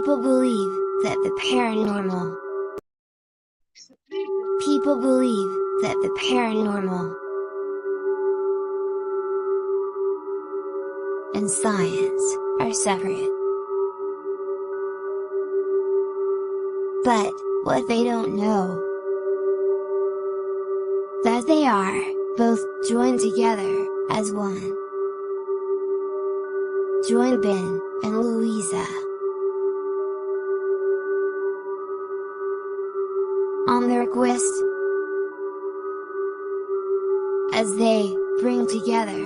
People believe that the paranormal. People believe that the paranormal and science are separate. But what they don't know, that they are both joined together as one. Join Ben and Louisa on their quest as they bring together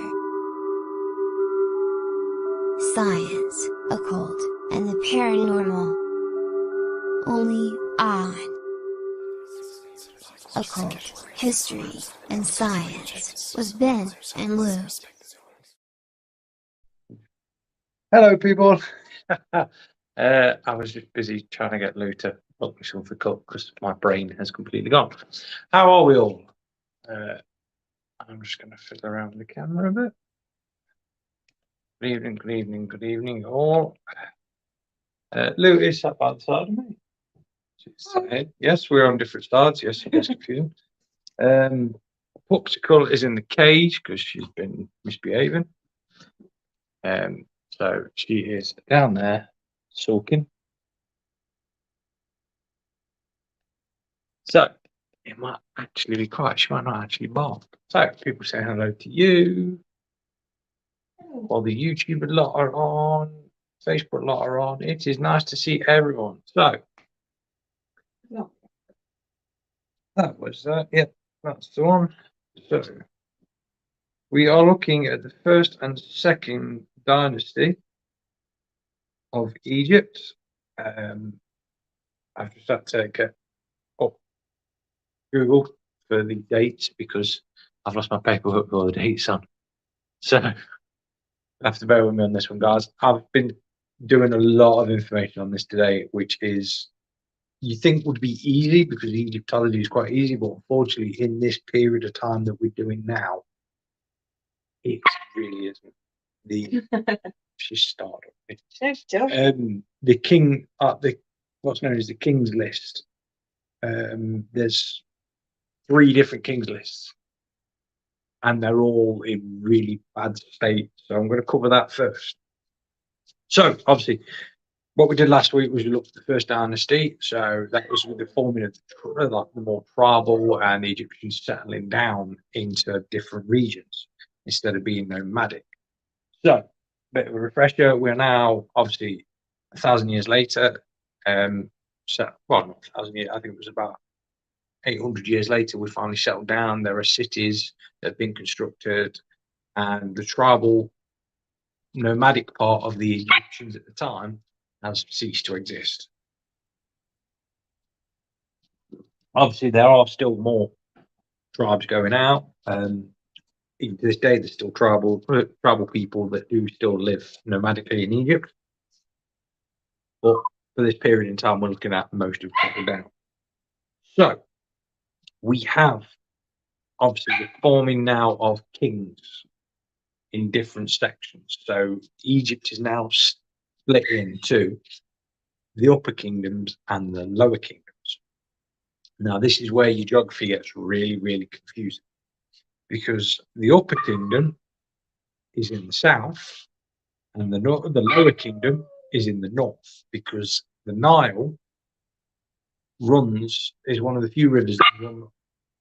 science, occult, and the paranormal, only on Occult, History, and Science with Ben and Lou. Hello people. I was just busy trying to get Lou to look me some for cut because my brain has completely gone. How are we all? I'm just going to fiddle around with the camera a bit. Good evening, good evening, good evening all. Lou is sat by the side of me. Yes, we're on different sides. Yes, it gets confusing. Occultology is in the cage because she's been misbehaving. So she is down there sulking. So it might actually be quiet. She might not actually bark. So people say hello to you. While the YouTube lot are on, Facebook lot are on. It is nice to see everyone. So that was that. Yep, that's the one. So we are looking at the first and second dynasty of Egypt. I've just had to get up Google for the dates because I've lost my paperwork with all the dates on. So you have to bear with me on this one, guys. I've been doing a lot of information on this today, which is you think would be easy because Egyptology is quite easy, but unfortunately in this period of time that we're doing now, it really isn't. She's started. The king, what's known as the King's List. There's 3 different King's lists, and they're all in really bad state. So I'm going to cover that first. So obviously, what we did last week was we looked at the first dynasty. So that was with the forming of the more tribal and the Egyptians settling down into different regions instead of being nomadic. So, bit of a refresher. We're now obviously 1,000 years later. So, well, not 1,000 years. I think it was about 800 years later. We finally settled down. There are cities that have been constructed, and the tribal, nomadic part of the Egyptians at the time has ceased to exist. Obviously, there are still more tribes going out. Even to this day, there's still tribal people that do still live nomadically in Egypt. But for this period in time, we're looking at most of settled down. So we have obviously the forming now of kings in different sections. So Egypt is now split into the upper kingdoms and the lower kingdoms. Now, this is where your geography gets really, really confusing, because the upper kingdom is in the south and the lower kingdom is in the north, because the Nile is one of the few rivers that run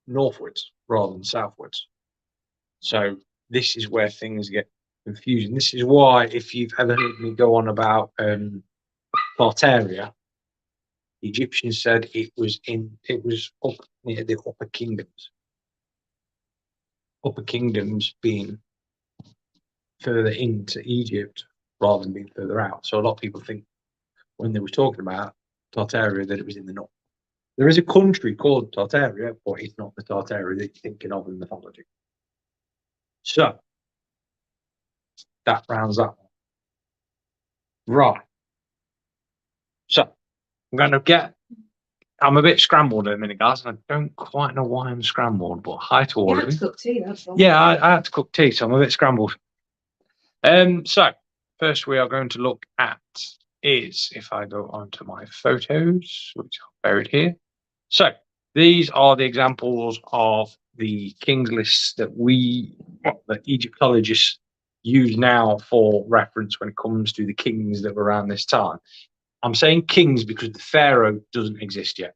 northwards rather than southwards. So this is where things get confusing. This is why, if you've ever heard me go on about Tartaria, the Egyptians said it was up near the upper kingdoms. Upper kingdoms being further into Egypt rather than being further out. So a lot of people think when they were talking about Tartaria that it was in the north. There is a country called Tartaria, but it's not the Tartaria that you're thinking of in mythology. So that rounds that one. Right. So I'm a bit scrambled in a minute, guys, and I don't quite know why I'm scrambled, but hi to all of you. You had to cook tea, that's all. Yeah, I had to cook tea, so I'm a bit scrambled. So first we are going to look at is, if I go onto my photos, which are buried here. So these are the examples of the kings lists that the Egyptologists use now for reference when it comes to the kings that were around this time. I'm saying kings because the pharaoh doesn't exist yet.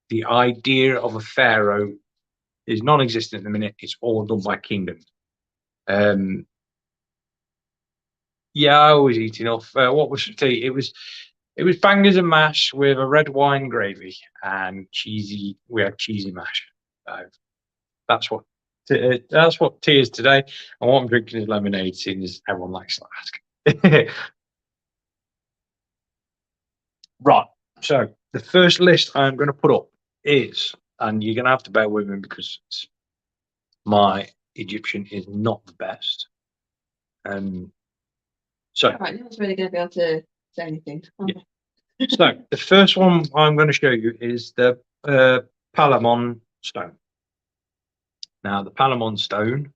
The idea of a pharaoh is non-existent at the minute. It's all done by kingdoms. Yeah, I always eat enough. What was tea? It was bangers and mash with a red wine gravy and cheesy. We had cheesy mash. That's what tea is today. And what I'm drinking is lemonade, seeing as everyone likes to ask. Right. So the first list I'm going to put up is, and you're going to have to bear with me because my Egyptian is not the best. So right, no one's really going to be able to say anything. Okay. Yeah. So the first one I'm going to show you is the Palamon stone. Now the Palamon stone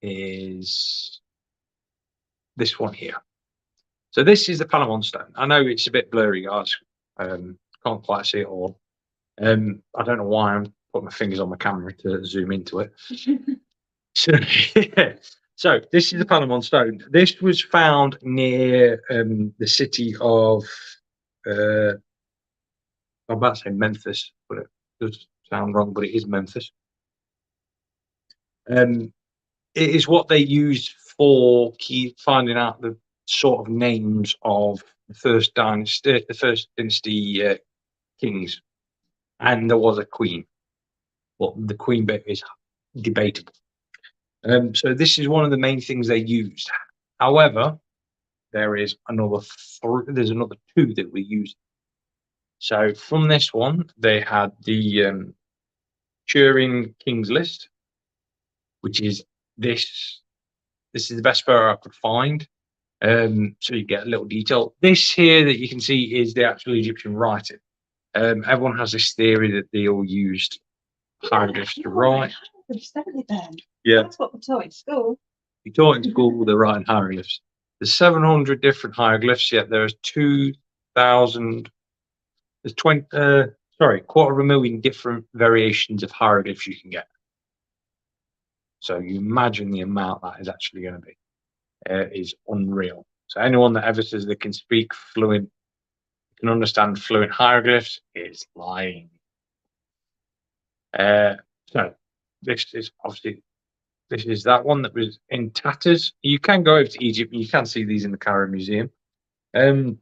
is this one here. So this is the Palamon stone. I know it's a bit blurry, guys. Can't quite see it all. I don't know why I'm putting my fingers on my camera to zoom into it. So, so this is the Palamon stone. This was found near the city of I'm about to say Memphis, but it does sound wrong, but it is Memphis. It is what they used for finding out the sort of names of the first dynasty kings, and there was a queen. Well, the queen bit is debatable. So this is one of the main things they used. However, there's another two that we used. So from this one, they had the Turin Kings list, which is this. This is the best photo I could find. So you get a little detail. This here that you can see is the actual Egyptian writing. Everyone has this theory that they all used hieroglyphs to write. Yeah, that's what we're taught in school. you taught in school they're writing hieroglyphs. There's 700 different hieroglyphs, yet there's 2,000. There's 250,000 different variations of hieroglyphs you can get. So you imagine the amount that is actually going to be is unreal. So anyone that ever says they can speak fluent, can understand fluent hieroglyphs is lying. So this is obviously that one that was in tatters. You can go over to Egypt and you can see these in the Cairo Museum. The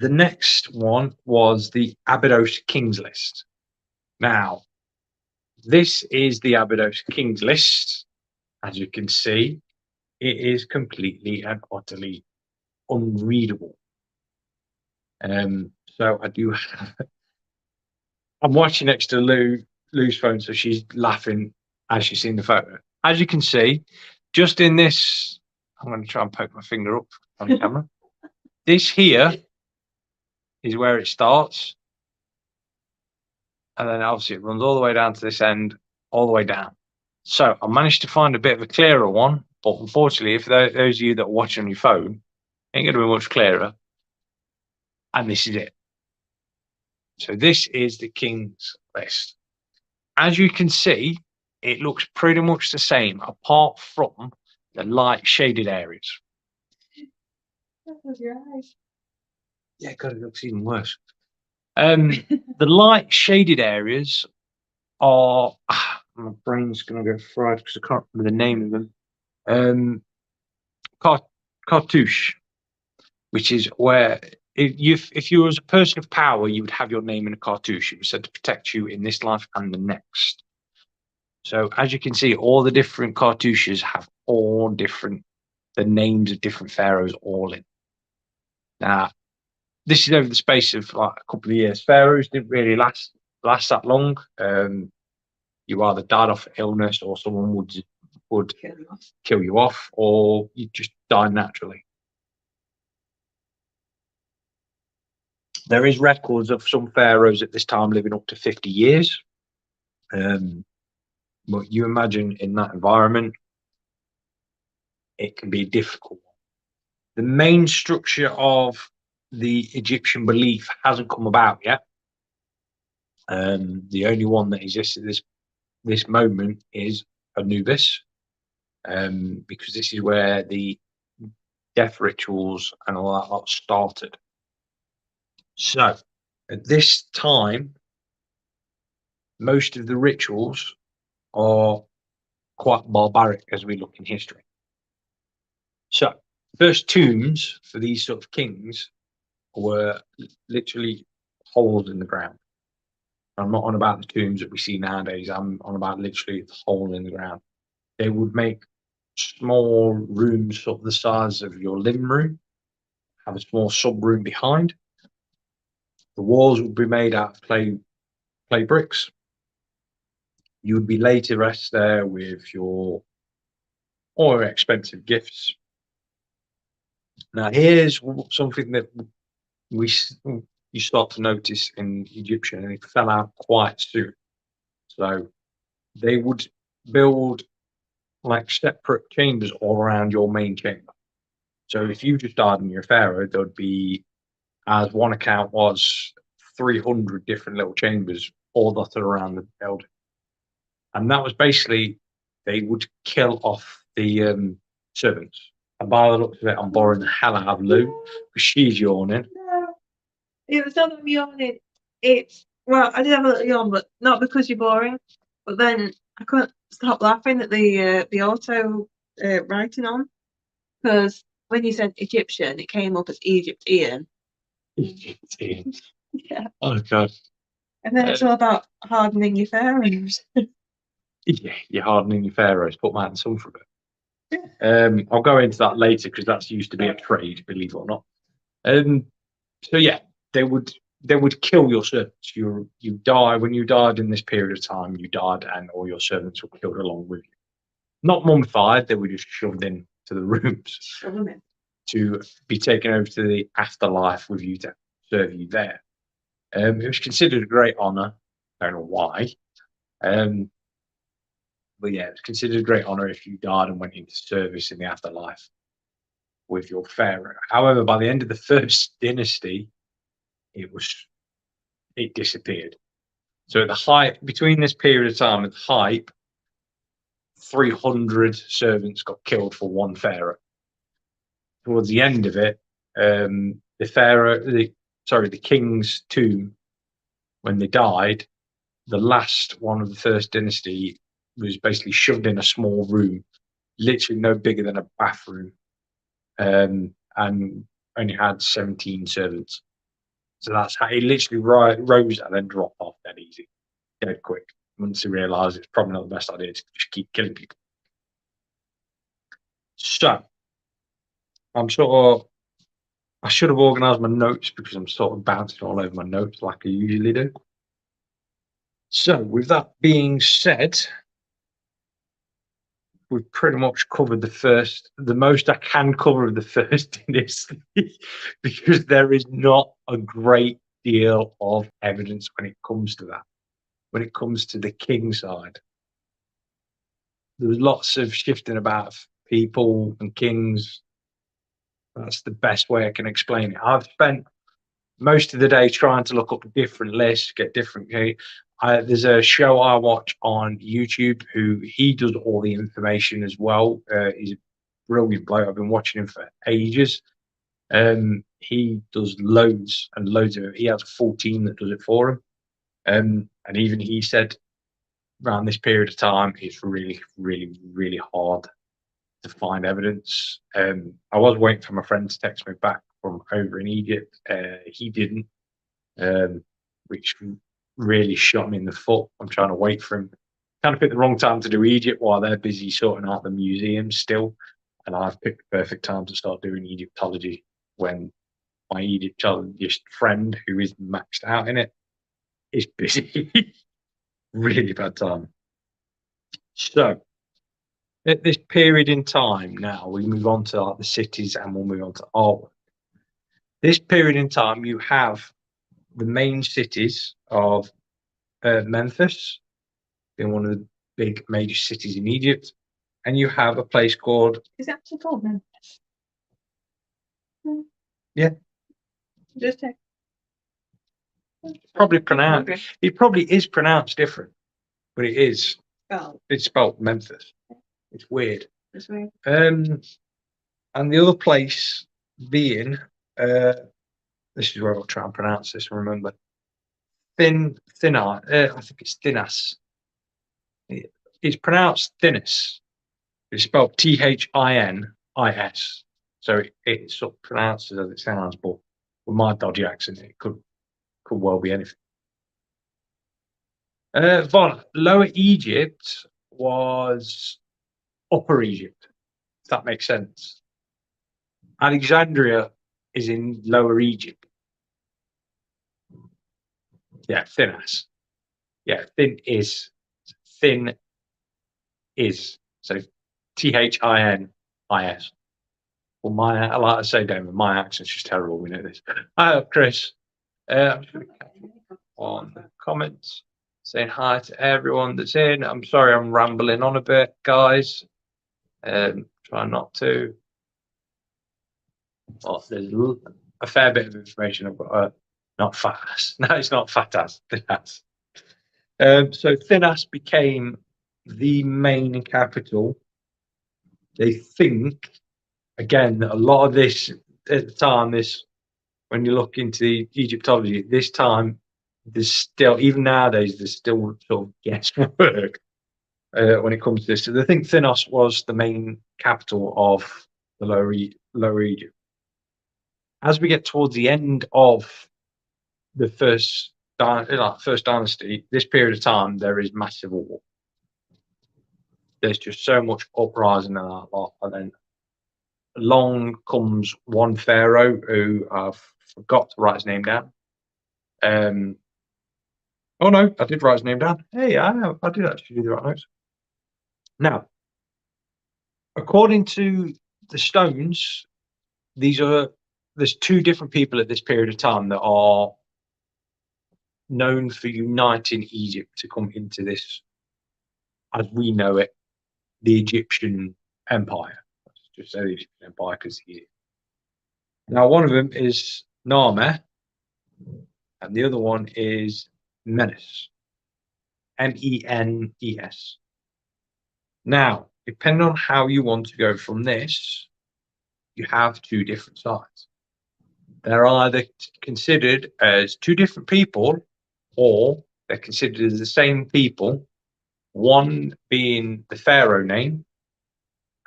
next one was the Abydos Kings list. Now, this is the Abydos Kings list. As you can see, it is completely and utterly unreadable. So I do have, I'm watching next to Lou's phone, so she's laughing as she's seen the photo. As you can see, just in this, I'm going to try and poke my finger up on the camera. This here is where it starts. And then obviously it runs all the way down to this end, all the way down. So I managed to find a bit of a clearer one, but unfortunately, if those of you that are watching on your phone, ain't going to be much clearer. And this is it. So this is the King's list. As you can see, it looks pretty much the same, apart from the light shaded areas. Close your eyes. Yeah, God, it looks even worse. The light shaded areas are, my brain's going to go fried because I can't remember the name of them. Cartouche, which is where if you were a person of power, you would have your name in a cartouche. It was said to protect you in this life and the next. So as you can see, all the different cartouches have the names of different pharaohs all in. Now, this is over the space of like a couple of years. Pharaohs didn't really last that long. You either died off illness, or someone would kill you off, or you just die naturally. There is records of some pharaohs at this time living up to 50 years. But you imagine in that environment, it can be difficult. The main structure of the Egyptian belief hasn't come about yet. The only one that exists at this moment is Anubis, because this is where the death rituals and all that lot started. So at this time, most of the rituals are quite barbaric as we look in history. So first tombs for these sort of kings were literally holes in the ground. I'm not on about the tombs that we see nowadays. I'm on about literally the hole in the ground. They would make small rooms sort of the size of your living room, have a small sub room behind. The walls would be made out of clay bricks. You would be laid to rest there with your more expensive gifts. Now, here's something that you start to notice in Egyptian, and it fell out quite soon. So they would build like separate chambers all around your main chamber. So if you just died and you're a pharaoh, there would be, as one account was, 300 different little chambers all dotted around the building. And that was basically, they would kill off the servants. And by the looks of it, I'm boring the hell out of Lou because she's yawning. No, it was not that I'm yawning. It's, well, I did have a little yawn, but not because you're boring. But then I couldn't stop laughing at the auto writing on, because when you said Egyptian, it came up as Egyptian. Egyptian. Yeah. Oh, God. And then it's all about hardening your pharaohs. Yeah, you're hardening your pharaohs. Put them out in the sun for a bit. I'll go into that later because that's used to be a trade, believe it or not. So yeah, they would kill your servants. You die when you died in this period of time. You died, and all your servants were killed along with you. Not mummified; they were just shoved in to the rooms Shove 'em in. to be taken over to the afterlife with you to serve you there. It was considered a great honor. I don't know why. But yeah, it's considered a great honor if you died and went into service in the afterlife with your pharaoh. However, by the end of the first dynasty, it disappeared. So at the height, between this period of time, at the height, 300 servants got killed for one pharaoh. Towards the end of it, the king's tomb, when they died, the last one of the first dynasty was basically shoved in a small room, literally no bigger than a bathroom, and only had 17 servants. So that's how he literally rose and then dropped off dead easy, dead quick. Once he realised it's probably not the best idea to just keep killing people. So I should have organised my notes because I'm sort of bouncing all over my notes like I usually do. So with that being said, we've pretty much covered the most I can cover of the first dynasty because there is not a great deal of evidence when it comes to that. When it comes to the king side, there's lots of shifting about people and kings. That's the best way I can explain it. I've spent most of the day trying to look up different lists, get different. There's a show I watch on YouTube who he does all the information as well. He's a brilliant bloke. I've been watching him for ages. He does loads and loads of it. He has a full team that does it for him. And even he said around this period of time, it's really, really, really hard to find evidence. I was waiting for my friend to text me back from over in Egypt. He didn't, which really shot me in the foot. I'm trying to wait for him. Kind of picked the wrong time to do Egypt while they're busy sorting out the museum still. And I've picked the perfect time to start doing Egyptology when my Egyptologist friend, who is maxed out in it, is busy. Really bad time. So at this period in time now, we move on to like the cities and we'll move on to artwork. This period in time, you have the main cities of Memphis, being one of the big major cities in Egypt, and you have a place called. Is it actually called Memphis? Yeah. Just check. Probably pronounced. It probably is pronounced different, but it is. Oh, It's spelled Memphis. It's weird. that's weird. And the other place being, this is where I'll try and pronounce this. Remember, Thinnas. I think it's Thinnas. It's pronounced Thinnis. It's spelled Thinis. So it sort of pronounces as it sounds, but with my dodgy accent, it could well be anything. Von, Lower Egypt was Upper Egypt, if that makes sense. Alexandria is in Lower Egypt. Yeah, Thinnas. Yeah, thin is. So Thinis. Well, I like to say, Damon, my accent's just terrible. We know this. Hi, Chris. I'm just going to catch up on the comments, saying hi to everyone that's in. I'm sorry I'm rambling on a bit, guys. Try not to. Well, there's a fair bit of information I've got. Not fat ass. No, it's not fat ass. Thin ass. So Thinnas became the main capital. They think, again, a lot of this at the time, when you look into the Egyptology, this time, there's still, even nowadays, there's still sort of guesswork when it comes to this. So they think Thinnos was the main capital of the Lower Egypt. As we get towards the end of the first dynasty, this period of time, there is massive war. There's just so much uprising and that lot, and then along comes one pharaoh who I've forgot to write his name down. Oh no, I did write his name down. Hey, I did actually do the right notes. Now, according to the stones, there's two different people at this period of time that are known for uniting Egypt to come into this, as we know it, the Egyptian Empire. Let's just say the Egyptian Empire because now one of them is Narmer, and the other one is Menes. Menes. Now, depending on how you want to go from this, you have two different sides. They're either considered as two different people, or they're considered as the same people, one being the pharaoh name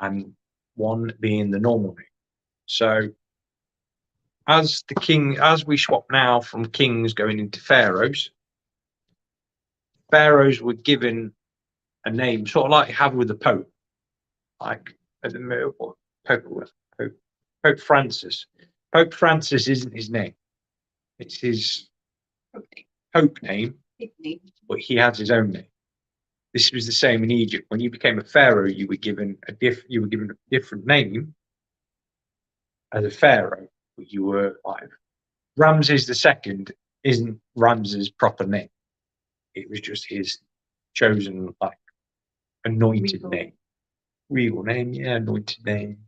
and one being the normal name. So as we swap now from kings going into pharaohs were given a name, sort of like you have with the Pope, like at the middle, Pope Francis. Pope Francis isn't his name; it's his Pope name, but he has his own name. This was the same in Egypt. When you became a pharaoh, you were given a different name as a pharaoh, but you were like Ramses II isn't Ramses' proper name. It was just his chosen, like, anointed name. Regal name, yeah, anointed name.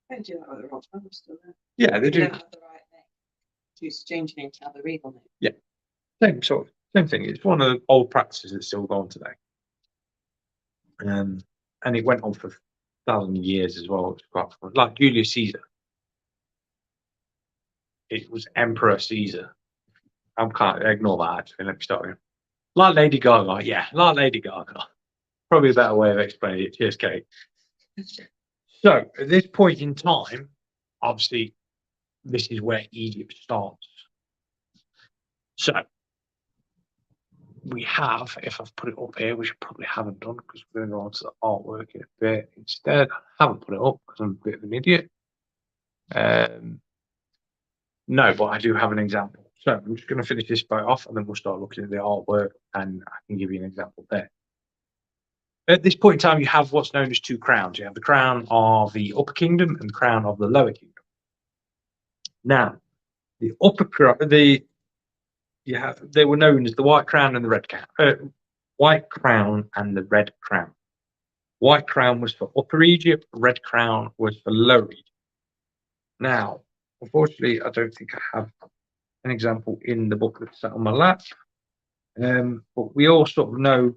They do that with the rock members, still there. Yeah, they do. Don't have the right name. Choose to change name to have the regal name. Yeah, same thing. It's one of the old practices that's still going today. And it went on for 1,000 years as well. It's quite fun. Like Julius Caesar. It was Emperor Caesar. I can't ignore that actually. Let me start again. Like Lady Gaga, yeah, like Lady Gaga. Probably a better way of explaining it. Cheers, Kate. So at this point in time, obviously, this is where Egypt starts. So we have, if I've put it up here, which I probably haven't done because we're going to go on to the artwork in a bit instead. I haven't put it up because I'm a bit of an idiot. No, but I do have an example. So I'm just going to finish this bit off and then we'll start looking at the artwork and I can give you an example there. At this point in time, you have what's known as two crowns. You have the crown of the Upper Kingdom and the crown of the Lower Kingdom. Now, the upper crown, they were known as the White Crown and the Red Crown. White Crown and the Red Crown. White Crown was for Upper Egypt. Red Crown was for Lower Egypt. Now, unfortunately, I don't think I have an example in the book that's sat on my lap. But we all sort of know.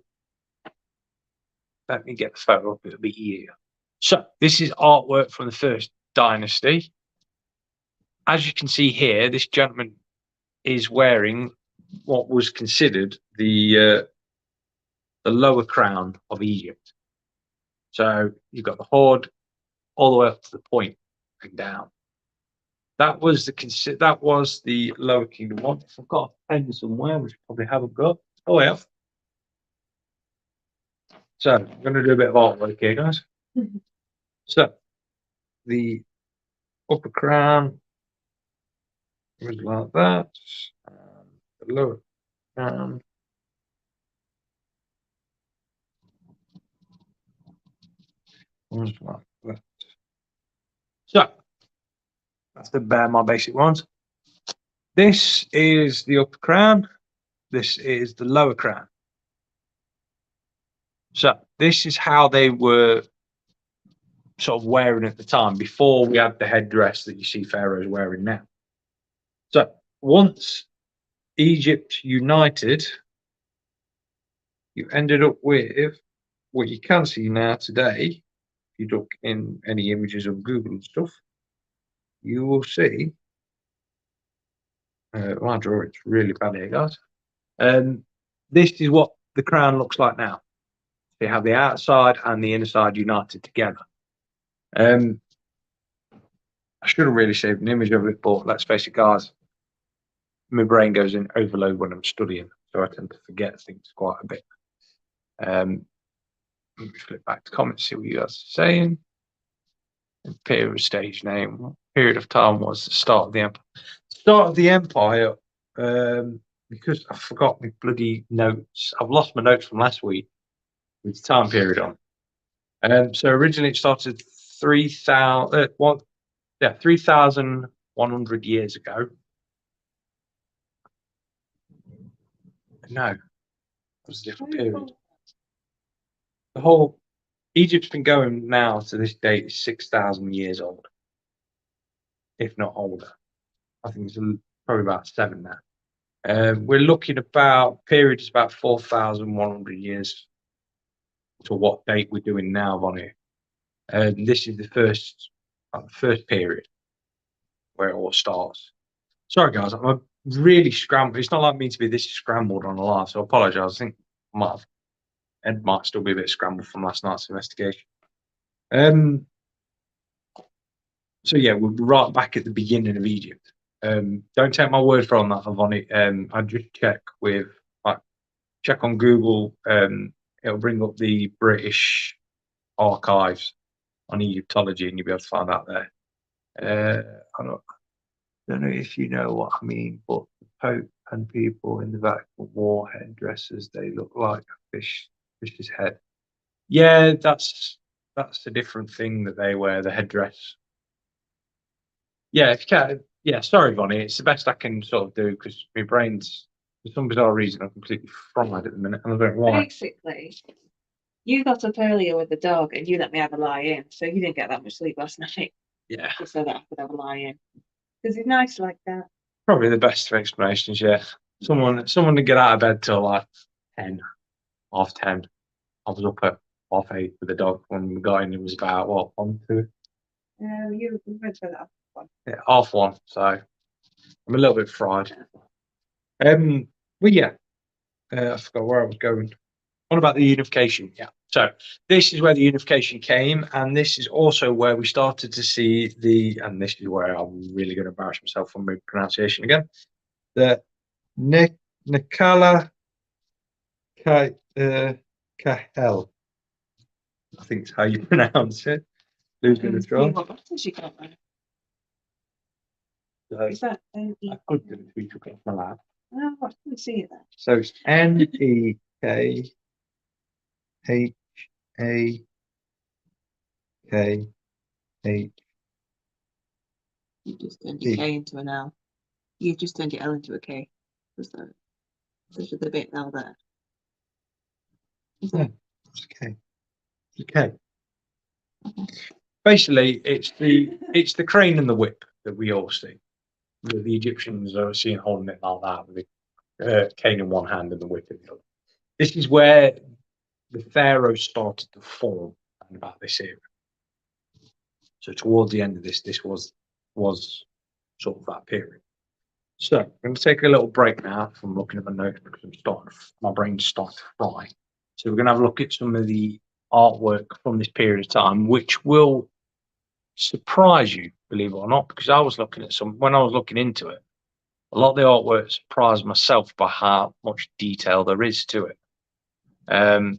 Let me get the photo up, it'll be easier. So this is artwork from the first dynasty. As you can see here, this gentleman is wearing what was considered the lower crown of Egypt. So you've got the hood all the way up to the point and down. That was the lower kingdom one. If I've got a pen somewhere, which I probably haven't got. Oh, I have. So I'm going to do a bit of artwork here, guys. So the upper crown was like that. And the lower crown was like that. So that's my basic ones. This is the upper crown. This is the lower crown. So this is how they were sort of wearing at the time, before we had the headdress that you see pharaohs wearing now. So once Egypt united, you ended up with what you can see now today. If you look in any images of Google and stuff, you will see. My drawing's really bad here, guys. This is what the crown looks like now. They have the outside and the inner side united together. I should have really saved an image of it, but let's face it, guys, my brain goes in overload when I'm studying, so I tend to forget things quite a bit. Let me flip back to comments, see what you guys are saying. Period of stage name. What period of time was the start of the empire? Start of the empire, because I forgot my bloody notes. I've lost my notes from last week with the time period on. So originally it started 3,100 years ago. No, it was a different period. The whole Egypt's been going now to this date is 6,000 years old, if not older. I think it's probably about 7 now. We're looking about periods about 4,100 years to what date we're doing now, Vonnie. This is the first period where it all starts. Sorry, guys, I'm really scrambled. It's not like me to be this scrambled on a live, so I apologise. I think Ed might still be a bit scrambled from last night's investigation. So yeah, we're right back at the beginning of Egypt. Don't take my word for on that, Vonnie. I just check on Google. It'll bring up the British archives on Egyptology, and you'll be able to find out there. I don't know if you know what I mean, but the Pope and people in the Vatican wore headdresses. They look like a fish's head. Yeah, that's a different thing that they wear, the headdress. Yeah, if you can. Yeah, sorry, Vonnie. It's the best I can sort of do because my brain's, for some bizarre reason, I'm completely fried at the minute, and I don't know why. Basically, you got up earlier with the dog and you let me have a lie in, so you didn't get that much sleep last night. Yeah. Just so that I could have a lie in. Because it's nice like that. Probably the best of explanations, yeah. Someone to get out of bed till like 10, half 10. I was up at 8:30 with the dog when we got in. It was about, what, 1, 2? You went for that one. Yeah, 1:30. So I'm a little bit fried. But yeah, I forgot where I was going. What about the unification? Yeah. So this is where the unification came, and this is also where we started to see and this is where I'm really going to embarrass myself on my pronunciation again. The Nekala Kahel. I think it's how you pronounce it. Who's going to try? What buttons you got there? So, Is that I could do it. We took it off my lap. Oh, what can we see it there? So it's NEKHAK. You just turned your K into an L. You've just turned your L into a K. There's the bit L there. Yeah, it's okay. Okay. Basically, it's the crane and the whip. that we all see. The Egyptians are seen holding it like that with the cane in one hand and the whip in the other. This is where the pharaohs started to form around about this era. So towards the end of this was sort of that period. So I'm going to take a little break now from looking at my notes because my brain's starting to fry. So we're going to have a look at some of the artwork from this period of time, which will surprise you, believe it or not, because I was looking at when I was looking into it, a lot of the artwork surprised myself by how much detail there is to it.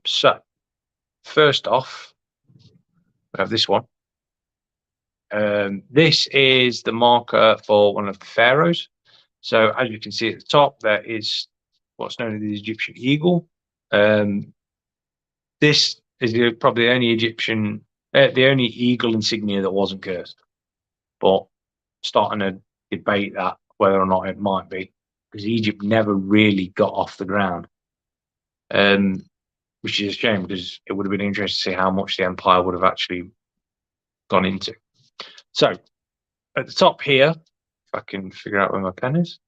So first off, we have this one. This is the marker for one of the pharaohs. So as you can see at the top, there is what's known as the Egyptian eagle. This is probably the only eagle insignia that wasn't cursed. But starting to debate that whether or not it might be, because Egypt never really got off the ground, which is a shame because it would have been interesting to see how much the empire would have actually gone into. So at the top here, if I can figure out where my pen is,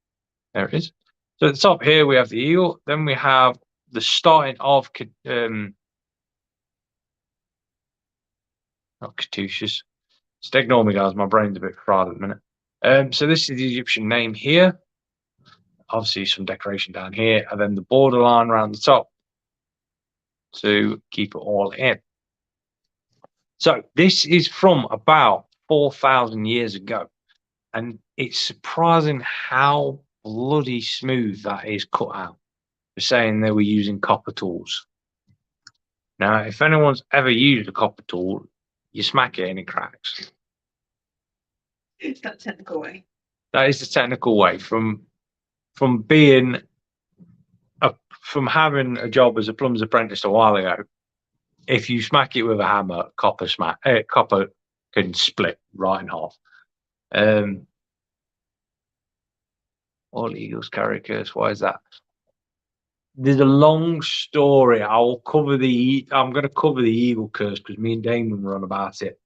there it is. So at the top here we have the eagle. Then we have the starting of not Caduceus. Just ignore me, guys. My brain's a bit fried at the minute. So this is the Egyptian name here. Obviously, some decoration down here, and then the borderline around the top to keep it all in. So this is from about 4,000 years ago, and it's surprising how bloody smooth that is cut out. For saying they were using copper tools. Now, if anyone's ever used a copper tool, you smack it and it cracks. It's that technical way. That is the technical way. From being from having a job as a plumber's apprentice a while ago, if you smack it with a hammer, copper can split right in half. All eagles carry a curse. Why is that? There's a long story. I'm going to cover the eagle curse because me and Damon were on about it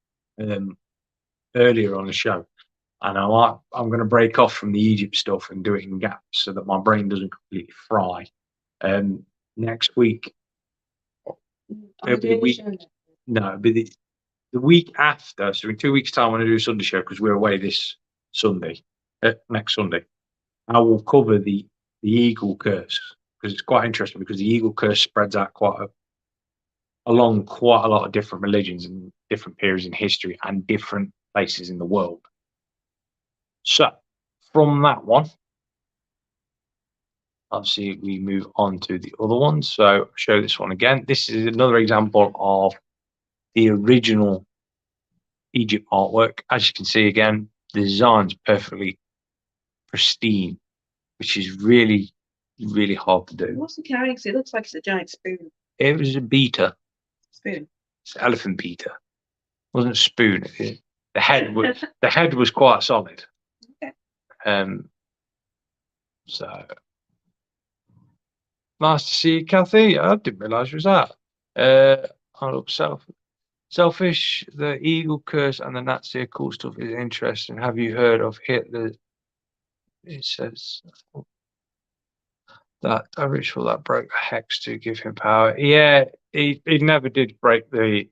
earlier on the show, and I'm going to break off from the Egypt stuff and do it in gaps so that my brain doesn't completely fry. Next week, it'll be the week. No, it'll be the week after. So in 2 weeks' time, I'm going to do a Sunday show because we're away this Sunday. Next Sunday, I will cover the eagle curse because it's quite interesting because the eagle curse spreads out along quite a lot of different religions and different periods in history and different places in the world. So from that one, obviously we move on to the other one. So I'll show this one again. This is another example of the original Egypt artwork. As you can see again, the design's perfectly pristine, which is really, really hard to do. What's the carrying? It looks like it's a giant spoon. It was a beater. Spoon. It's an elephant beater. It wasn't a spoon. The head was quite solid. Okay. So nice to see you, Kathy. I didn't realise you was that. I look selfish. The eagle curse and the Nazi occult stuff is interesting. Have you heard of Hitler? It says that a ritual that broke the hex to give him power. Yeah, he never did break he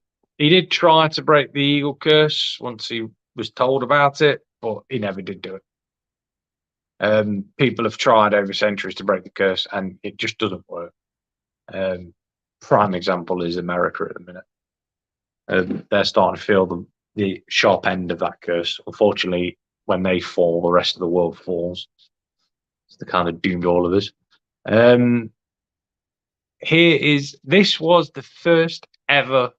did try to break the eagle curse once he was told about it, but he never did do it. People have tried over centuries to break the curse and it just doesn't work. Prime example is America at the minute. They're starting to feel the sharp end of that curse. Unfortunately, when they fall, the rest of the world falls. It's the kind of doomed all of us. This was the first ever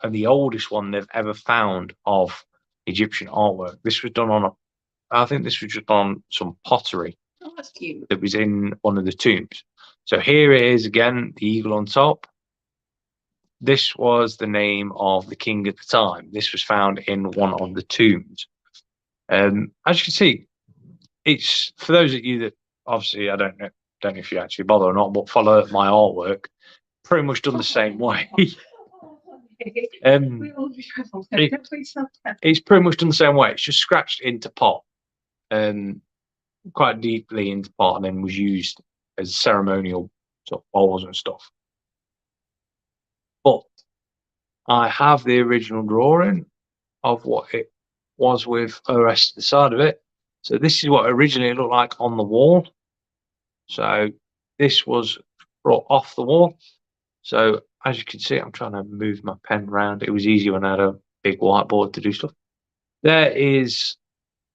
and the oldest one they've ever found of Egyptian artwork. This was done I think this was just on some pottery. Oh, that's cute. That was in one of the tombs. So here it is again, the eagle on top. This was the name of the king at the time. This was found in one of the tombs. As you can see, it's for those of you that obviously I don't know if you actually bother or not, but follow my artwork. Pretty much done the same way. It's pretty much done the same way. It's just scratched into pot. quite deeply into part, and then was used as ceremonial sort of bowls and stuff. But I have the original drawing of what it was with the rest of the side of it. So this is what originally looked like on the wall. So this was brought off the wall. So as you can see, I'm trying to move my pen around. It was easier when I had a big whiteboard to do stuff. There is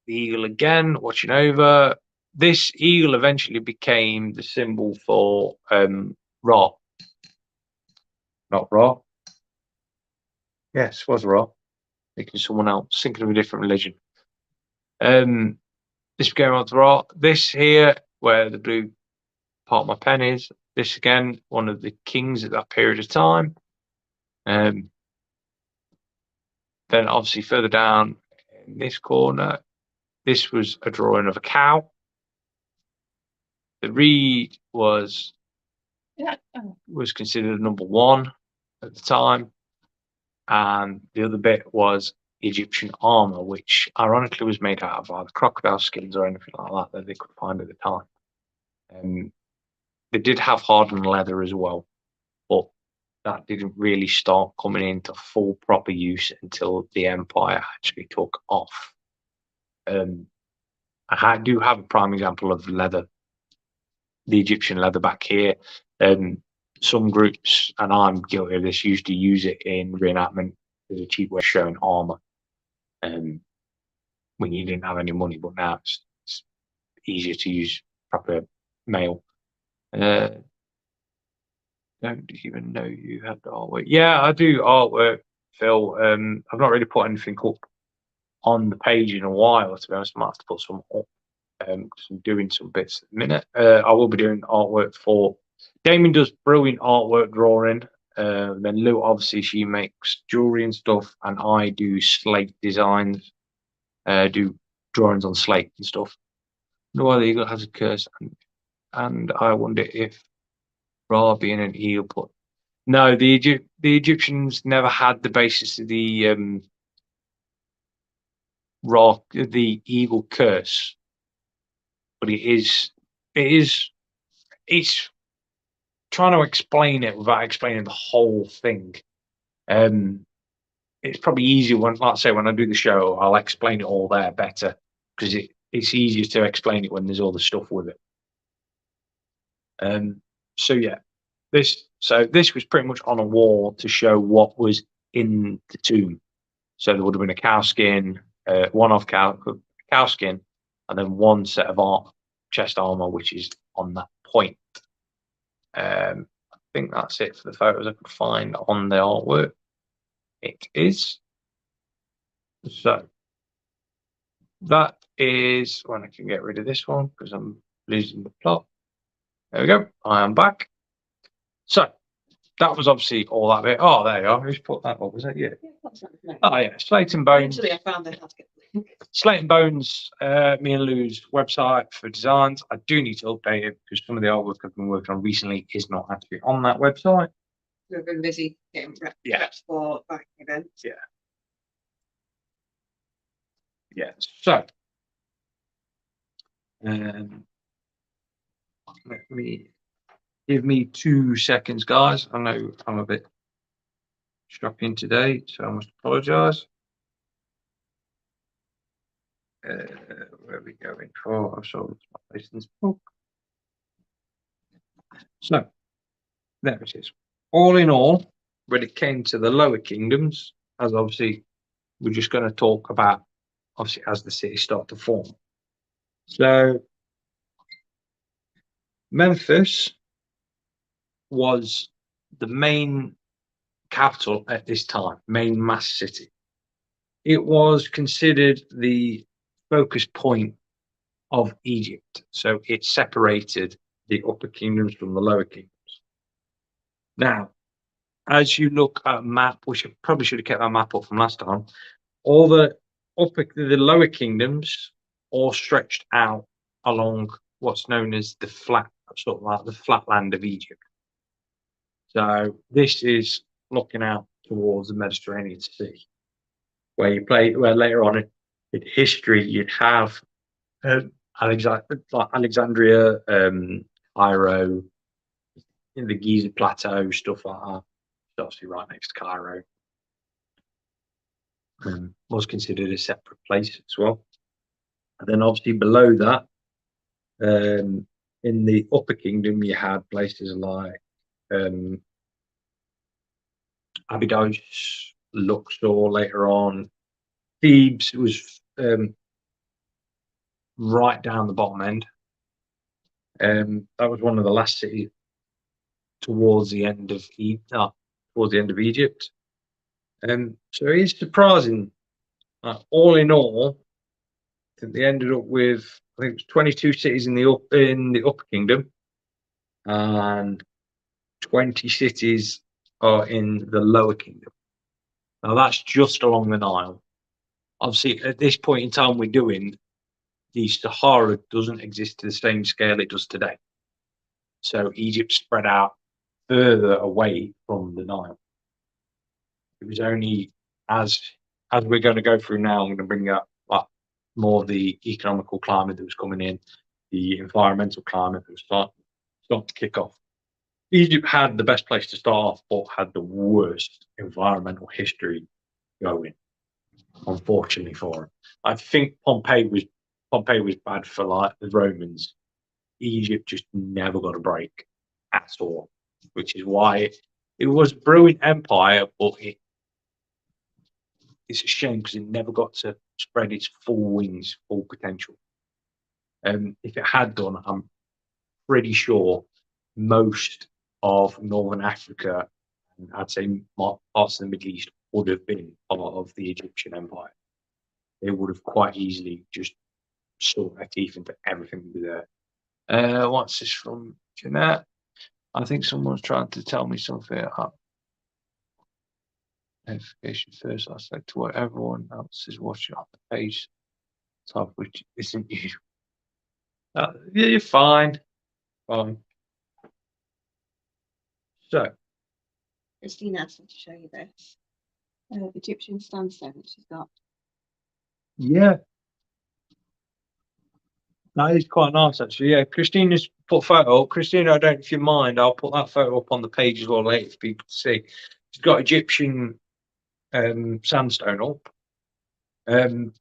the eagle again, watching over. This eagle eventually became the symbol for Ra. Not Ra. Yes, it was Ra. Thinking someone else, thinking of a different religion. This became Ra. This here, where the blue part of my pen is, this again, one of the kings at that period of time. Then obviously further down in this corner, this was a drawing of a cow. The reed was considered number one at the time, and the other bit was Egyptian armor, which ironically was made out of either crocodile skins or anything like that they could find at the time. They did have hardened leather as well, but that didn't really start coming into full proper use until the empire actually took off. I do have a prime example of leather, the Egyptian leather back here. Some groups, and I'm guilty of this, used to use it in reenactment as a cheap way of showing armor when you didn't have any money, but now it's easier to use proper mail. Don't even know you had the artwork. Yeah, I do artwork, Phil. I've not really put anything up on the page in a while, to be honest. I might have to put some up because I'm doing some bits at the minute. I will be doing artwork for Damien. Does brilliant artwork drawing. Then Lou, obviously, she makes jewelry and stuff, and I do slate designs, do drawings on slate and stuff. No, why the eagle has a curse, and I wonder if Ra being an eagle put. No, the Egyptians never had the basis of the Ra, the eagle curse, but it's trying to explain it without explaining the whole thing. It's probably easier when, like I say, when I do the show, I'll explain it all there better because it's easier to explain it when there's all the stuff with it. So yeah, this was pretty much on a wall to show what was in the tomb. So there would have been a cow skin, one-off cow skin, and then one set of chest armor, which is on that point. I think that's it for the photos I could find on the artwork. It is. So that is when I can get rid of this one because I'm losing the plot. There we go. I am back. So that was obviously all that bit. Oh, there you are. Who's put that up? Was that you? Oh, yeah. Slate and Bones. Eventually, I found out how to get the link. Slate and Bones, me and Lou's website for designs. I do need to update it because some of the artwork I've been working on recently is not actually on that website. We've been busy getting reps for backing events. Yeah. Yeah. So, give me 2 seconds, guys. I know I'm a bit shocking today, so I must apologise. Where are we going for? I've sold my place in this book. So, there it is. All in all, when it came to the lower kingdoms, as obviously we're just going to talk about, obviously, as the cities start to form. So, Memphis was the main capital at this time, main mass city. It was considered the focus point of Egypt. So it separated the upper kingdoms from the lower kingdoms. Now, as you look at a map, which I probably should have kept that map up from last time, all the lower kingdoms all stretched out along what's known as the flat, sort of like the flatland of Egypt. So this is looking out towards the Mediterranean Sea, where later on in history you'd have Alexandria, Cairo, in the Giza Plateau, stuff like that. It's obviously right next to Cairo. Was considered a separate place as well. And then obviously below that, in the Upper Kingdom, you had places like Abydos, Luxor later on. Thebes was right down the bottom end. That was one of the last cities towards the end of Egypt. So it is surprising. All in all, I think they ended up with, I think it was 22 cities in the Upper Kingdom, and 20 cities are in the Lower Kingdom. Now that's just along the Nile. Obviously, at this point in time we're doing, the Sahara doesn't exist to the same scale it does today. So Egypt spread out further away from the Nile. It was only as we're going to go through now, I'm going to bring up more of the economical climate that was coming in, the environmental climate that was starting to kick off. Egypt had the best place to start off, but had the worst environmental history going, unfortunately for it. I think Pompeii was bad for like the Romans. Egypt just never got a break at all, which is why it was a brilliant empire, but it's a shame because it never got to spread its full wings, full potential. If it had done, I'm pretty sure most of Northern Africa, and I'd say parts of the Middle East, would have been part of the Egyptian Empire. They would have quite easily just sunk their teeth into everything that was there. What's this from Jeanette? I think someone's trying to tell me something. Notification first. I select what everyone else is watching on the page top, which isn't you. Yeah, you're fine. Fine. So, Christine asked me to show you this Egyptian sandstone that she's got. yeah, that is quite nice actually. Yeah, Christina's put a photo up. Christina, I don't know if you mind, I'll put that photo up on the page as well later for people to see. She's got Egyptian sandstone up.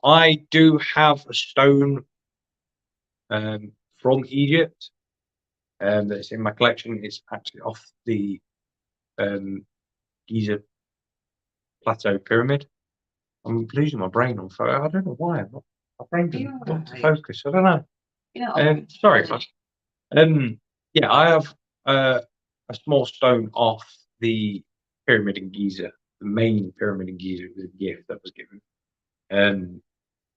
I do have a stone from Egypt that's in my collection. It's actually off the Giza Plateau Pyramid. I'm losing my brain on photo. I don't know why. My brain doesn't want to focus. I don't know. Sorry, guys. Yeah, I have a small stone off the pyramid in Giza, the main pyramid in Giza. It was a gift that was given.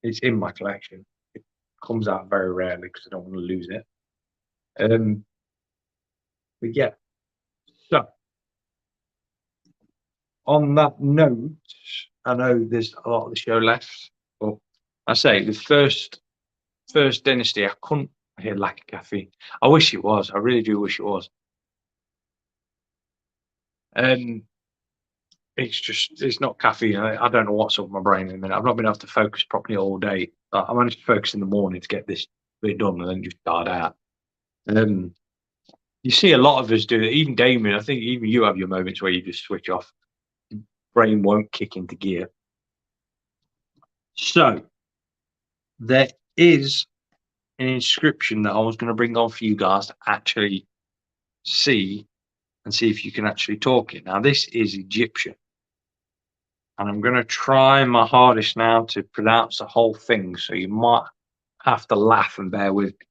It's in my collection. It comes out very rarely because I don't want to lose it. But yeah, so on that note, I know there's a lot of the show left, but I say the first dynasty, I couldn't hear lack of caffeine. I wish it was. I really do wish it was. It's not caffeine. I don't know what's up with my brain in a minute. I've not been able to focus properly all day. I managed to focus in the morning to get this bit done and then just died out. You see a lot of us do it. Even Damien, I think even you have your moments where you just switch off. Your brain won't kick into gear. So there is an inscription that I was going to bring on for you guys to actually see and see if you can actually talk it. Now, this is Egyptian. And I'm going to try my hardest now to pronounce the whole thing. So you might have to laugh and bear with me.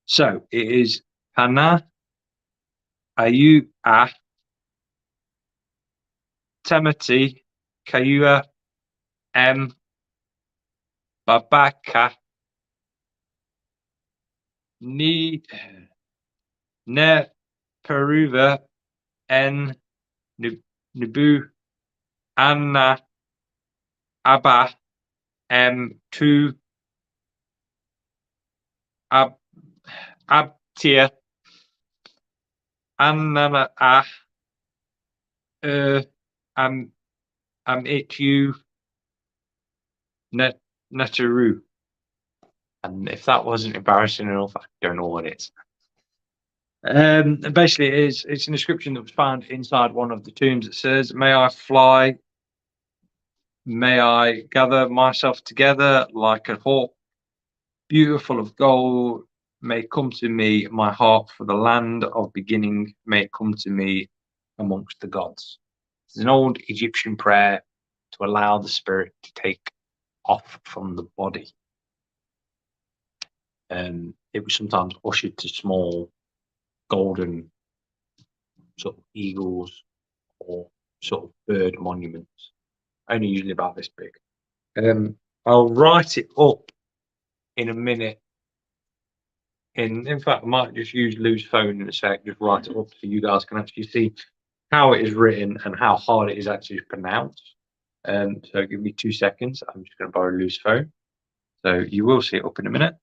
So it is Kana Ayu A Temati Kayua M Babaka Ni Ne Peruva N Nubu Anna Abba M Tu Abtia Anna am it you Netaru. And if that wasn't embarrassing enough, I don't know what it is. Basically, it's an inscription that was found inside one of the tombs that says, "May I fly, may I gather myself together like a hawk, beautiful of gold, may come to me my heart for the land of beginning, may it come to me amongst the gods." It's an old Egyptian prayer to allow the spirit to take off from the body. It was sometimes ushered to small golden sort of eagles or sort of bird monuments, only usually about this big. I'll write it up in a minute. In fact, I might just use Lou's phone in a sec, just write it up so you guys can actually see how it is written and how hard it is actually to pronounce. So give me 2 seconds. I'm just going to borrow Lou's phone. So you will see it up in a minute.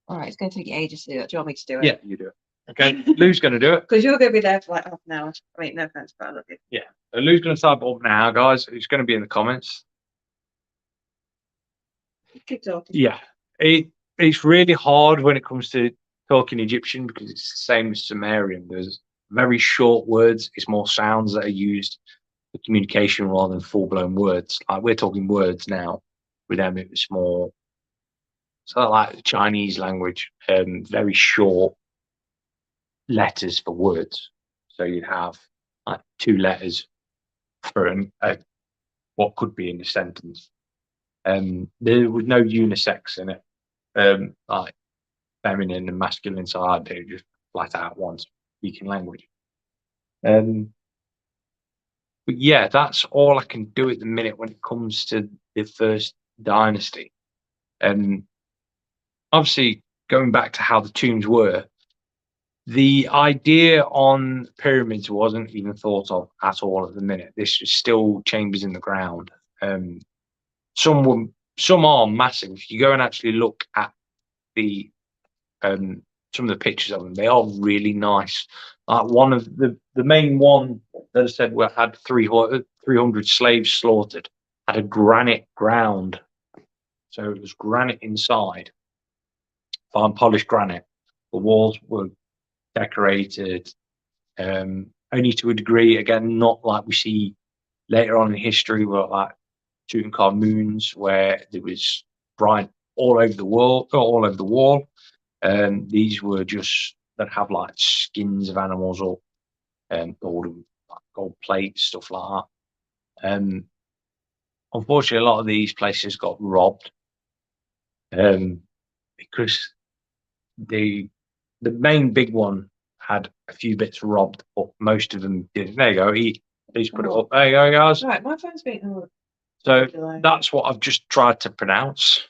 All right, it's going to take you ages to do it. Do you want me to do it? Yeah, you do it. Okay, Lou's going to do it. Because you're going to be there for like half an hour. I mean, no offense, but I love you. Yeah, so Lou's going to type it up now, guys. It's going to be in the comments. Keep talking. Yeah, it's really hard when it comes to talking Egyptian because it's the same as Sumerian. There's very short words. It's more sounds that are used for communication rather than full-blown words. Like we're talking words now. With them, it was more sort of like the Chinese language. Very short letters for words. So you'd have like 2 letters for what could be in a sentence. There was no unisex in it, like feminine and masculine side. They just flat out one speaking language. But yeah, that's all I can do at the minute when it comes to the first dynasty. Obviously, going back to how the tombs were, the idea on pyramids wasn't even thought of at all at the minute. This is still chambers in the ground. Some are massive. If you go and actually look at the some of the pictures of them, they are really nice. Like one of the main one that I said had 300 slaves slaughtered had a granite ground, so it was granite inside, fine polished granite. The walls were decorated, only to a degree. Again, not like we see later on in history, where like Tutankhamun's, where there was bright all over the world, all over the wall. These were just that have like skins of animals or gold plates, stuff like that. Unfortunately, a lot of these places got robbed because the main big one had a few bits robbed, but most of them didn't. There you go. Please put it up. There you go, guys. Right, my phone's being. So that's what I've just tried to pronounce.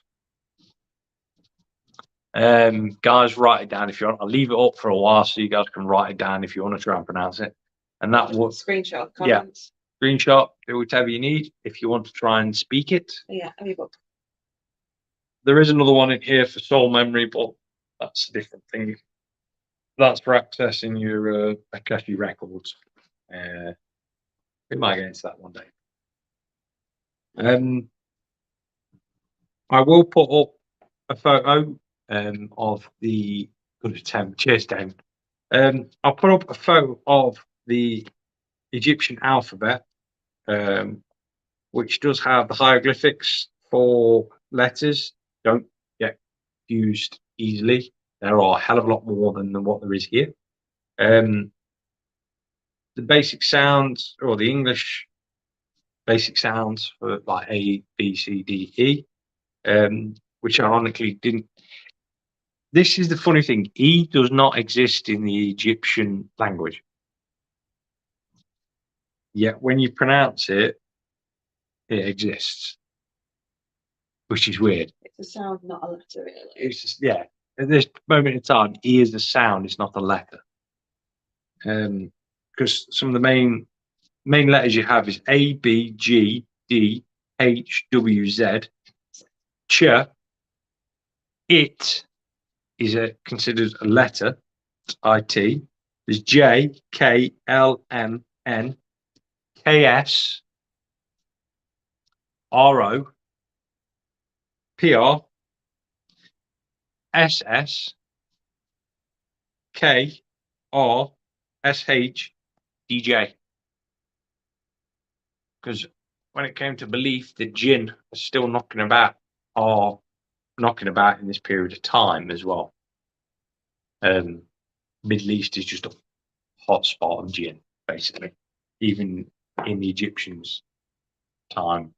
Guys, write it down if you want. I'll leave it up for a while so you guys can write it down if you want to try and pronounce it. And that would Screenshot comments. Yeah, screenshot, do whatever you need if you want to try and speak it. Yeah, have your book. There is another one in here for soul memory, but that's a different thing. That's for accessing your Akashi records. We might get into that one day. I will put up a photo of the good attempt. Cheers, David. I'll put up a photo of the Egyptian alphabet, which does have the hieroglyphics for letters. Don't get confused easily. There are a hell of a lot more than what there is here. The basic sounds, or the English basic sounds for like A, B, C, D, E, which ironically didn't. This is the funny thing. E does not exist in the Egyptian language. Yet when you pronounce it, it exists, which is weird. It's a sound, not a letter, really. It's just, yeah. At this moment in time, E is a sound. It's not a letter. Because some of the main letters you have is A, B, G, D, H, W, Z. Ch. It is considered a letter. IT. There's J, K, L, M, N, K, S, R, O, PR SS K R SH DJ. Because when it came to belief, the jinn was still knocking about, or knocking about in this period of time as well. Middle East is just a hot spot of jinn, basically. Even in the Egyptians' time,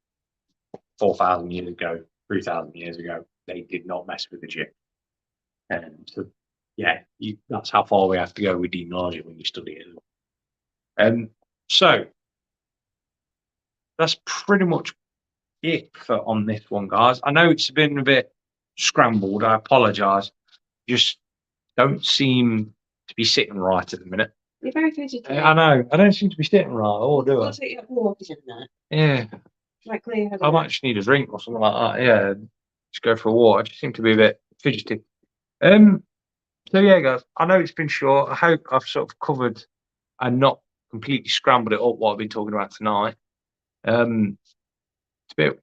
4,000 years ago, 3,000 years ago, they did not mess with the jinn. And so, yeah, that's how far we have to go with demonology when you study it. So that's pretty much it for on this one, guys. I know it's been a bit scrambled. I apologise. Just don't seem to be sitting right at the minute. You're very fidgety. I know. I don't seem to be sitting right, or do I? Looks like you have walkers in there. Yeah. Like clear head. I might just need a drink or something like that. Yeah. Just go for a walk. I just seem to be a bit fidgety. So yeah, guys. I know it's been short. I hope I've sort of covered and not completely scrambled it up what I've been talking about tonight. It's a bit,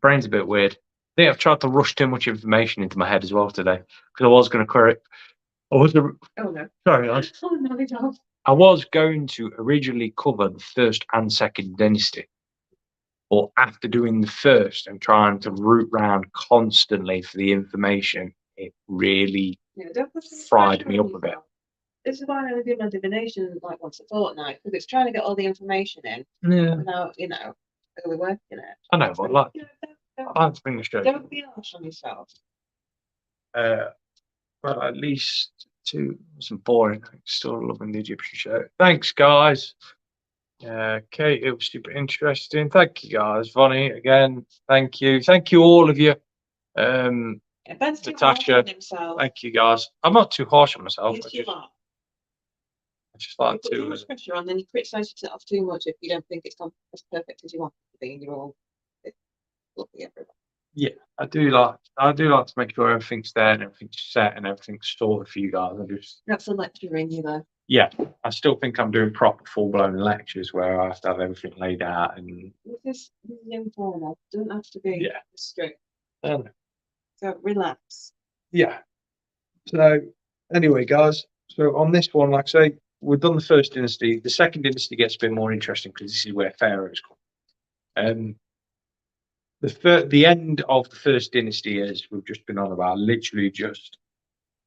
brain's a bit weird. I think I've tried to rush too much information into my head as well today because I was going to correct. Oh no. Sorry, guys. Oh no, we don't. I was going to originally cover the first and second dynasty, but after doing the first and trying to root round constantly for the information, it really fried me up a bit. This is why I only do my divination like once a fortnight, because it's trying to get all the information in without, really working it. I know, but like, I like to bring the show. Don't be harsh on yourself. Well, at least two. Some boring. Still loving the Egyptian show. Thanks, guys. Okay, it was super interesting. Thank you, guys. Vonnie, again, thank you. Thank you, all of you. Ben's too harsh Natasha, on himself. thank you, guys. I'm not too harsh on myself. Yes, I just like you put too to. much pressure on, then you criticise yourself too much if you don't think it's gone as perfect as you want it to be, and you're all looking everywhere. Yeah, I do like to make sure everything's there and everything's set and everything's sorted for you guys. That's a lecture in you though. Yeah, I still think I'm doing proper full-blown lectures where I have to have everything laid out and. This is informal. It doesn't have to be strict. So relax. Yeah. So anyway, guys. So on this one, like I say, we've done the first dynasty. The second dynasty gets a bit more interesting because this is where pharaohs come. The end of the first dynasty, as we've just been on about, literally just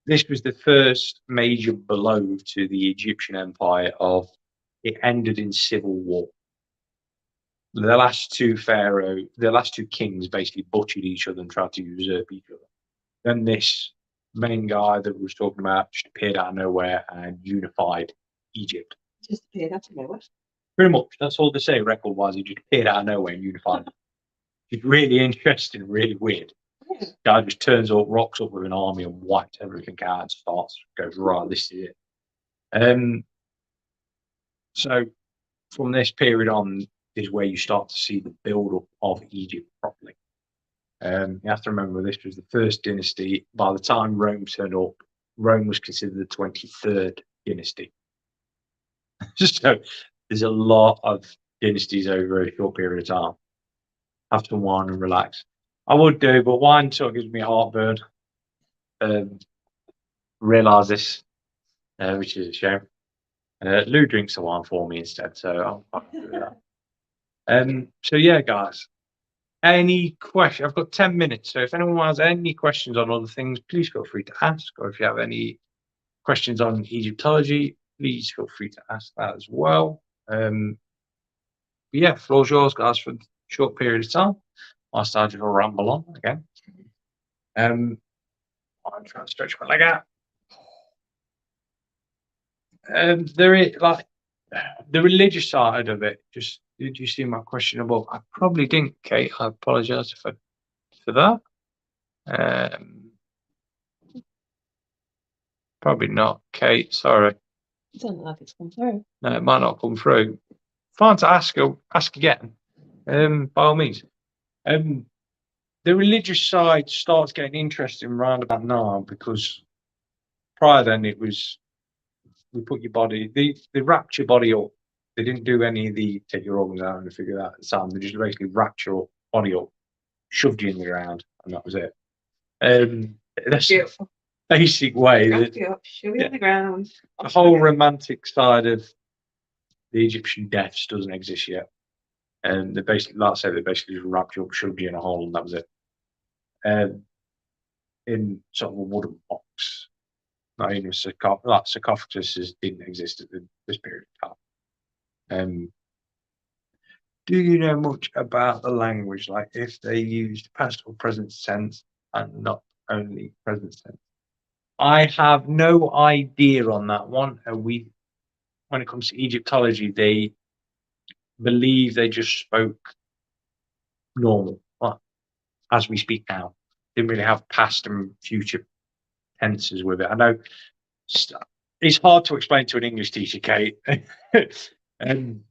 this was the first major blow to the Egyptian empire. Of it ended in civil war. The last two kings basically butchered each other and tried to usurp each other. Then this main guy that we was talking about just appeared out of nowhere and unified Egypt. Just appeared out of nowhere. Pretty much, that's all they say record-wise. He just appeared out of nowhere and unified. It's really interesting, really weird. Yeah. Guy just turns up, rocks up with an army and wipes everything out and goes, right, this is it. So from this period on is where you start to see the build-up of Egypt properly. You have to remember this was the first dynasty. By the time Rome turned up, Rome was considered the 23rd dynasty. So there's a lot of dynasties over a short period of time. Have some wine and relax. I would do, but wine sort of gives me heartburn. Realise this, which is a shame. Lou drinks the wine for me instead, so I'm fine with that. So yeah, guys. Any question? I've got 10 minutes, so if anyone has any questions on other things, please feel free to ask. Or if you have any questions on Egyptology, please feel free to ask that as well. But yeah, floor's yours, guys, for a short period of time. I started to ramble on again. I'm trying to stretch my leg out. There is like the religious side of it. Just did you see my question above? I probably didn't, Kate. I apologise for that. Probably not, Kate. Sorry. It doesn't look like it's come through. No, it might not come through. Fine to ask again. By all means. The religious side starts getting interesting round about now because prior then it was we put your body, they wrapped your body up. They didn't do any of the take your organs out and figure that at the time. They just basically wrapped your body up, shoved you in the ground, and that was it. That's the Beautiful. basic way. Wrap you up, shove you on the ground. The whole romantic side of the Egyptian deaths doesn't exist yet. And they basically, like I said, they basically just wrapped you up, shoved you in a hole, and that was it. In sort of a wooden box. Not even sarcophaguses didn't exist at this period of time. Do you know much about the language, like if they used past or present tense and not only present tense? I have no idea on that one. When it comes to Egyptology, they believe they just spoke normal, well, as we speak now. Didn't really have past and future tenses with it. I know it's hard to explain to an English teacher, Kate. Surely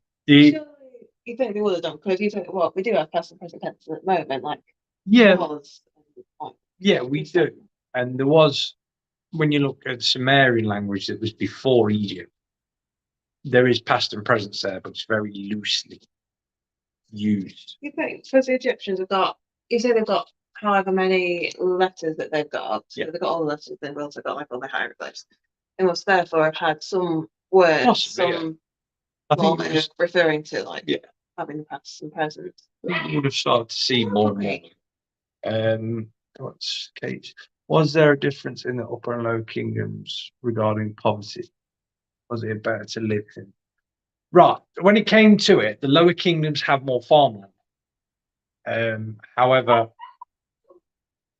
you think they would have done, because you think, well, we do have past and present tense at the moment, like yeah, was, like, yeah, we do. And there was, when you look at the Sumerian language that was before Egypt, there is past and present there, but it's very loosely used. You think, because the Egyptians have got, you say they've got however many letters that they've got, so Yeah. they've got all the letters, they've also got like all the hieroglyphs. They must therefore have had some words, Possibly, some I think way of referring to, like, Yeah. having the past and present. you would have started to see more and more. What's Kate? Was there a difference in the upper and lower kingdoms regarding poverty? Was it better to live in? Right. When it came to it, the lower kingdoms have more farmland. However,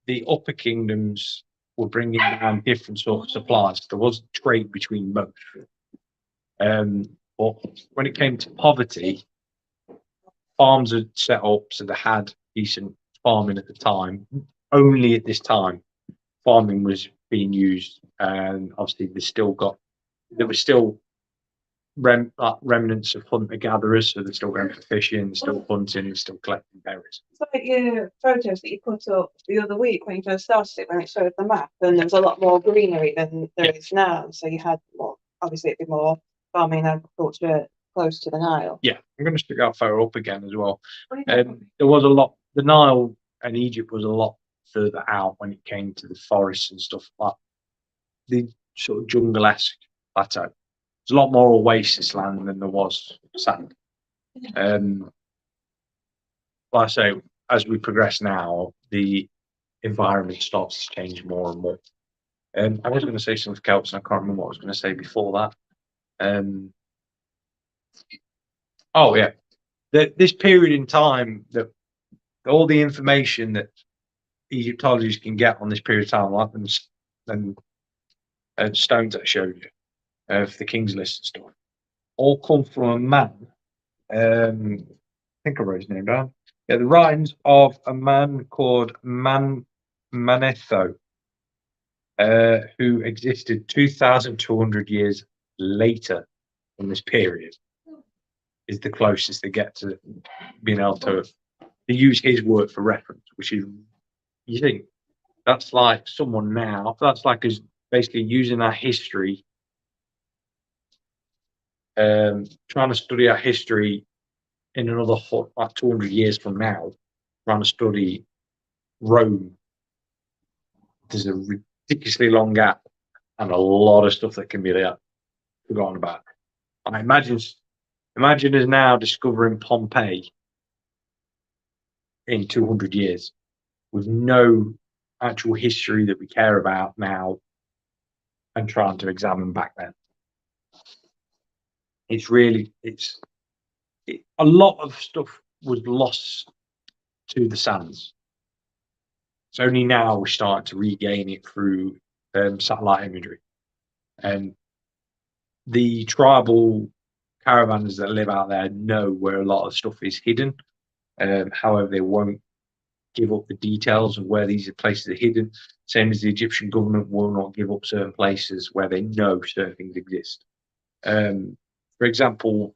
the upper kingdoms were bringing down different sort of supplies. There was trade between both. But when it came to poverty, farms had set up, so they had decent farming at the time. Only at this time, farming was being used, and obviously there were still remnants of hunter-gatherers, so they're still going for fishing, they're still hunting, they're still collecting berries. It's like your photos that you put up the other week when you first started it, when it showed the map, and there was a lot more greenery than there is now. So you had more, obviously it'd be more farming and agriculture close to the Nile. Yeah, I'm going to stick that photo up again as well. There was a lot, the Nile and Egypt was a lot further out when it came to the forests and stuff like the sort of jungle-esque plateau. There's a lot more oasis land than there was sand. Like I say, as we progress now, the environment starts to change more and more. I was going to say something else, and I can't remember what I was going to say before that. Oh yeah, this period in time, that all the information that Egyptologists can get on this period of time, like them and stones that I showed you, for the King's List and stuff, all come from a man. I think I wrote his name down. Yeah, the writings of a man called Manetho, who existed 2,200 years later in this period, is the closest they get to being able to use his work for reference, which is, you think, that's like someone now, that's like us basically using our history, trying to study our history in another like 200 years from now, trying to study Rome. There's a ridiculously long gap and a lot of stuff that can be forgotten about. I imagine us now discovering Pompeii in 200 years with no actual history that we care about now and trying to examine back then. A lot of stuff was lost to the sands. It's only now we're starting to regain it through satellite imagery. And the tribal caravans that live out there know where a lot of stuff is hidden. However, they won't give up the details of where these places are hidden. Same as the Egyptian government will not give up certain places where they know certain things exist. For example,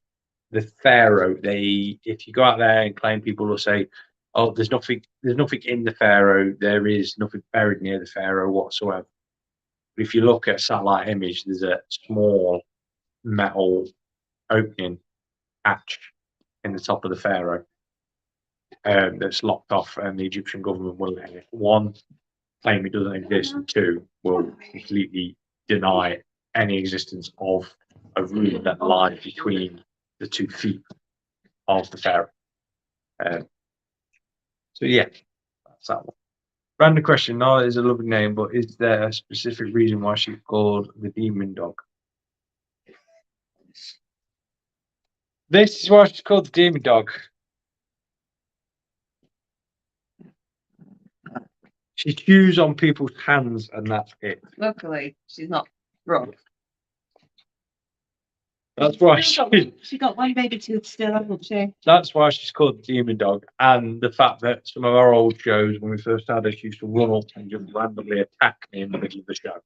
the Pharaoh, if you go out there and claim, people will say, oh, there's nothing in the Pharaoh, there is nothing buried near the Pharaoh whatsoever. But if you look at a satellite image, there's a small metal opening hatch in the top of the Pharaoh. that's locked off, and the Egyptian government will, one, claim it doesn't exist, and two, will completely deny any existence of a room that lies between the 2 feet of the pharaoh. So yeah, that's that one. Random question. No, it's a lovely name, but is there a specific reason why she's called the demon dog? This is why she's called the demon dog. She chews on people's hands, and that's it. Luckily, she's not rough. That's why She got one baby tooth still, hasn't she? That's why she's called the demon dog, and the fact that some of our old shows, when we first had her, she used to run up and just randomly attack me in the middle of the show.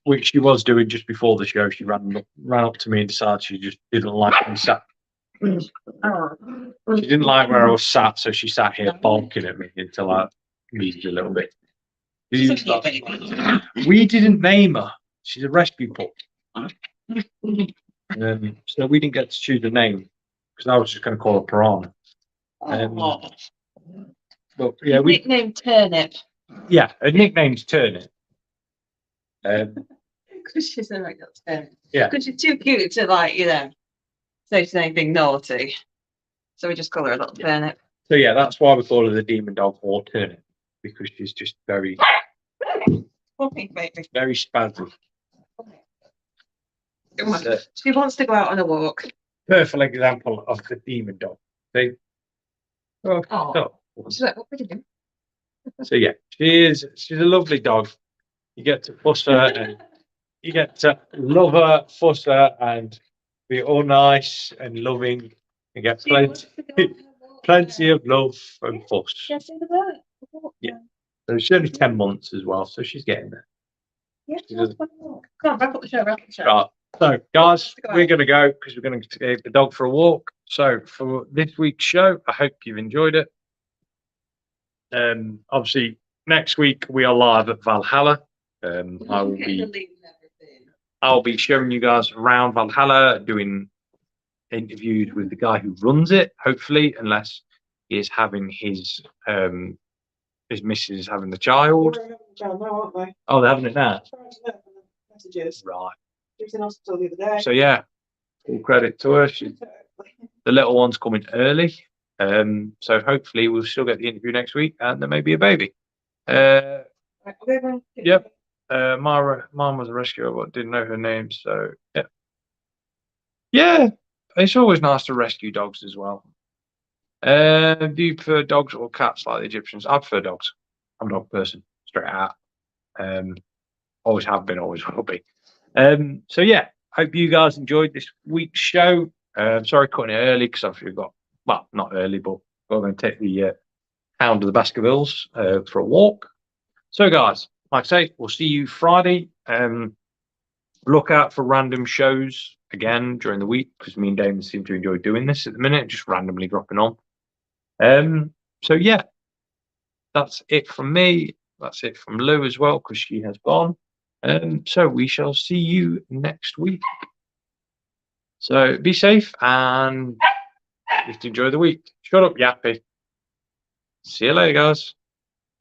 Which she was doing just before the show. She ran up to me and decided she just didn't like me sat. She didn't like where I was sat, so she sat here bonking at me until I moved a little bit. We didn't name her. She's a rescue pup. So we didn't get to choose a name because I was just going to call her Piranha. But yeah, nickname Turnip. Yeah, her nickname's Turnip. Because she's a regular turnip. Yeah. Because she's too cute to say she's anything naughty. So we just call her a little turnip. So yeah, that's why we call her the demon dog or Turnip, because she's just very spazzy. She wants to go out on a walk. Perfect example of the demon dog. See? She's like, what are you doing? So yeah, she's a lovely dog. You get to fuss her and you get to love her, fuss her, and be all nice and loving and get plenty of love and fuss. Yeah. So she's only 10 months as well, so she's getting there. Yeah, come on, wrap up the show. Right. So, guys, we're going to go because we're going to take the dog for a walk. So, for this week's show, I hope you've enjoyed it. Obviously, next week we are live at Valhalla. I'll be showing you guys around Valhalla, doing interviews with the guy who runs it. Hopefully, unless he is having his missus is having the child. Oh, they're having it now. Messages. Right. She was in hospital the other day. So yeah, full credit to her. The little one's coming early. So hopefully we'll still get the interview next week, and there may be a baby. Yep. Mine was a rescuer, but didn't know her name. So yeah, it's always nice to rescue dogs as well. Do you prefer dogs or cats like the Egyptians? I prefer dogs. I'm a dog person, straight out. Always have been, always will be. So yeah, hope you guys enjoyed this week's show. Sorry cutting it early because I've got, well, not early, but we're going to take the hound of the Baskervilles for a walk. So guys, like I say, we'll see you Friday. Look out for random shows again during the week because me and Damon seem to enjoy doing this at the minute, just randomly dropping on. So yeah, that's it from me. That's it from Lou as well because she has gone. So we shall see you next week. So be safe and just enjoy the week. Shut up, Yappy. See you later, guys.